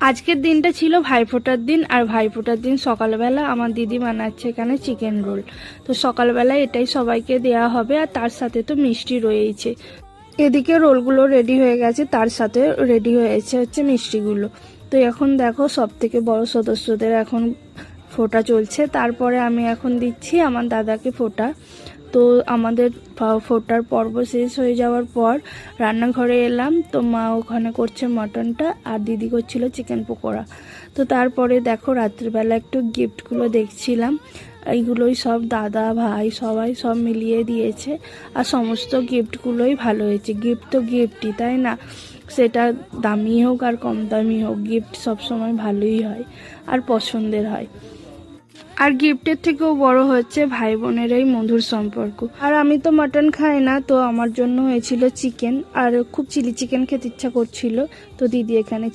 আজকের দিনটা ছিল ভাইফোঁটার দিন। আর ভাইফোঁটার দিন সকালবেলা আমার দিদি বানাচ্ছে এখানে চিকেন রোল। তো সকালবেলা এটাই সবাইকে দেওয়া হবে, আর তার সাথে তো মিষ্টি রয়েছে। এদিকে রোলগুলো রেডি হয়ে গেছে, তার সাথে রেডি হয়েছে হচ্ছে মিষ্টিগুলো। তো এখন দেখো সব থেকে বড় সদস্যদের এখন ফোঁটা চলছে, তারপরে আমি এখন দিচ্ছি আমার দাদাকে ফোঁটা। তো আমাদের ফোঁটার পর্ব শেষ হয়ে যাওয়ার পর রান্নাঘরে এলাম, তো মা ওখানে করছে মটনটা আর দিদি করছিল চিকেন পকোড়া। তো তারপরে দেখো রাত্রিবেলা একটু গিফটগুলো দেখছিলাম, এইগুলোই সব দাদা ভাই সবাই সব মিলিয়ে দিয়েছে। আর সমস্ত গিফটগুলোই ভালো হয়েছে। গিফট তো গিফটই, তাই না? সেটা দামি হোক আর কম দামি হোক, গিফট সবসময় ভালোই হয় আর পছন্দের হয়। আর গিফটের থেকেও বড় হচ্ছে ভাই বোনের এই মধুর সম্পর্ক। আর আমি তো মাটন খাই না, তো আমার জন্য হয়েছিল চিকেন, আর খুব চিলি চিকেন খেতে ইচ্ছা করছিল, তো দিদি এখানে